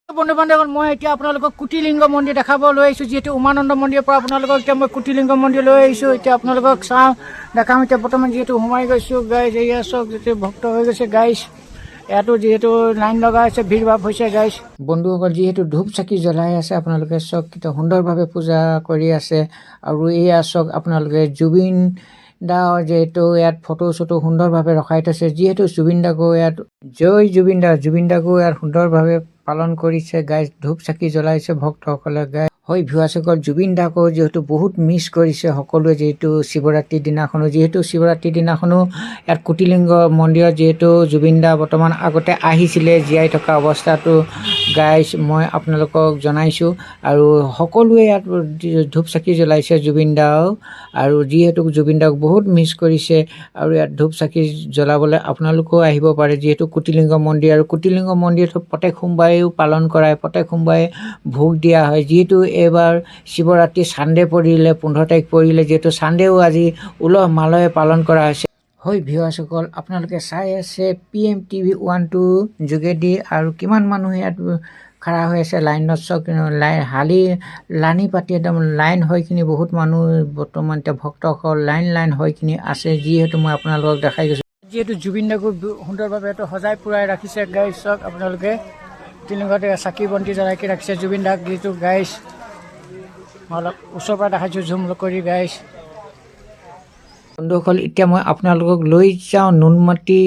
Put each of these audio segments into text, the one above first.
বন্ধু বান্ধৱ মই এতিয়া আপোনালোকক কুটিলিংগ মন্দিৰ দেখাব লৈ আহিছোঁ যিহেতু উমানন্দ মন্দিৰৰ পৰা আপোনালোকক এতিয়া মই কুটিলিংগ মন্দিৰ লৈ আহিছোঁ এতিয়া আপোনালোকক চাওঁ দেখাম এতিয়া বৰ্তমান যিহেতু সোমাই গৈছোঁ গাইজ এয়া চাওক যেতিয়া ভক্ত হৈ গৈছে গাইজ ইয়াতো যিহেতু লাইন লগা আছে ভিৰ ভাৱ হৈছে গাইজ বন্ধুসকল যিহেতু ধূপ চাকি জ্বলাই আছে আপোনালোকে চাওক এতিয়া সুন্দৰভাৱে পূজা কৰি আছে আৰু এয়া চাওক আপোনালোকে জুবিন দা যিহেতু ইয়াত ফটো চটো সুন্দৰভাৱে ৰখাই থৈছে যিহেতু জুবিন দাকো ইয়াত জয় জুবিন দাকো ইয়াত সুন্দৰভাৱে পালন কৰিছে গাইজ ধূপ চাকি জ্বলাইছে ভক্তসকলে গাই হয় ভিউৱাৰসকল জুবিন দাকো যিহেতু বহুত মিছ কৰিছে সকলোৱে যিহেতু শিৱৰাত্ৰিৰ দিনাখনো ইয়াত কুটিলিংগ মন্দিৰত যিহেতু জুবিন দা বৰ্তমান আগতে আহিছিলে জীয়াই থকা অৱস্থাটো গাইজ মই আপোনালোকক জনাইছোঁ আৰু সকলোৱে ইয়াত ধূপ চাকি জ্বলাইছে জুবিন দাও আৰু যিহেতু জুবিন দাক বহুত মিছ কৰিছে আৰু ইয়াত ধূপ চাকি জ্বলাবলৈ আপোনালোকেও আহিব পাৰে যিহেতু কুটিলিংগ মন্দিৰ আৰু কুটিলিংগ মন্দিৰত প্ৰত্যেক সোমবাৰেও পালন কৰায় প্ৰত্যেক সোমবাৰে ভোগ দিয়া হয় যিহেতু এইবাৰ শিৱৰাত্ৰি ছানডে পৰিলে 15 তাৰিখ পৰিলে যিহেতু ছানডেও আজি উলহ মালহে পালন কৰা হৈছে হয় ভিউৱাৰসকল আপোনালোকে চাই আছে PM TV 1 যোগেদি আৰু কিমান মানুহ ইয়াত খাৰা হৈ আছে লাইনত চাওক লানি পাতি একদম লাইন হৈখিনি বহুত মানুহ বৰ্তমান এতিয়া ভক্তসকল লাইন হৈখিনি আছে যিহেতু মই আপোনালোকক দেখাই গৈছোঁ যিহেতু জুবিন দাকো সুন্দৰভাৱে এইটো সজাই পুৰাই ৰাখিছে গাইজ চাওক আপোনালোকে তিনিগতে চাকি বন্তি জ্বলাইকে ৰাখিছে জুবিন দাক যিহেতু গাইজ মই অলপ ওচৰৰ পৰা দেখাইছোঁ ঝুম কৰি গাইজ বন্ধুসকল এতিয়া মই আপোনালোকক লৈ যাওঁ নুনমাটি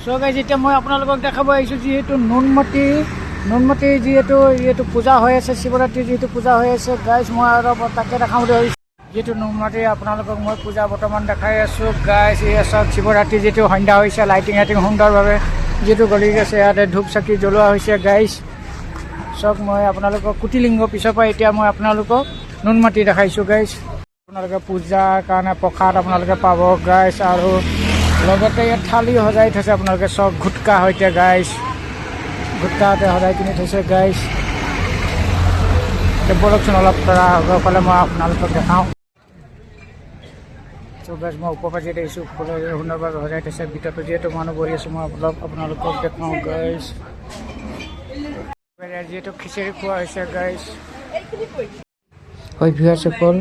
চ' গাইজ এতিয়া মই আপোনালোকক দেখাব আহিছোঁ যিহেতু নুনমাটি যিহেতু পূজা হৈ আছে শিৱৰাত্ৰি যিহেতু পূজা হৈ আছে গাইজ মই অলপ তাকে দেখাবলৈ আহিছোঁ যিহেতু নুনমাটি আপোনালোকক মই পূজা বৰ্তমান দেখাই আছোঁ গাইজ এই চাওক শিৱৰাত্ৰি যিহেতু সন্ধ্যা হৈছে লাইটিং সুন্দৰভাৱে যিহেতু গলি গৈছে ইয়াতে ধূপ চাকি জ্বলোৱা হৈছে গাইজ চাওক মই আপোনালোকক কুটিলিংগ পিছৰ পৰা এতিয়া মই আপোনালোকক নুনমাটি দেখাইছোঁ গাইজ আপোনালোকে পূজাৰ কাৰণে প্ৰসাদ আপোনালোকে পাব গাইজ আৰু লগতে ইয়াত থালি সজাই থৈছে আপোনালোকে চব গুটকা সৈতে গাইজ গুটকাতে সজাই কিনি থৈছে গাইজ বলকচোন অলপ পৰা আগৰ ফালে মই আপোনালোকক দেখাওঁ চ' গাইজ মই ওপৰৰ পৰা যিহেতু আহিছোঁ সুন্দৰভাৱে সজাই থৈছে ভিতৰতো যিহেতু মানুহ বহি আছোঁ মই অলপ আপোনালোকক দেখাওঁ গাইজ যিহেতু খিচিৰি খোৱা হৈছে গাইজ হয় ভিউৱাৰসকল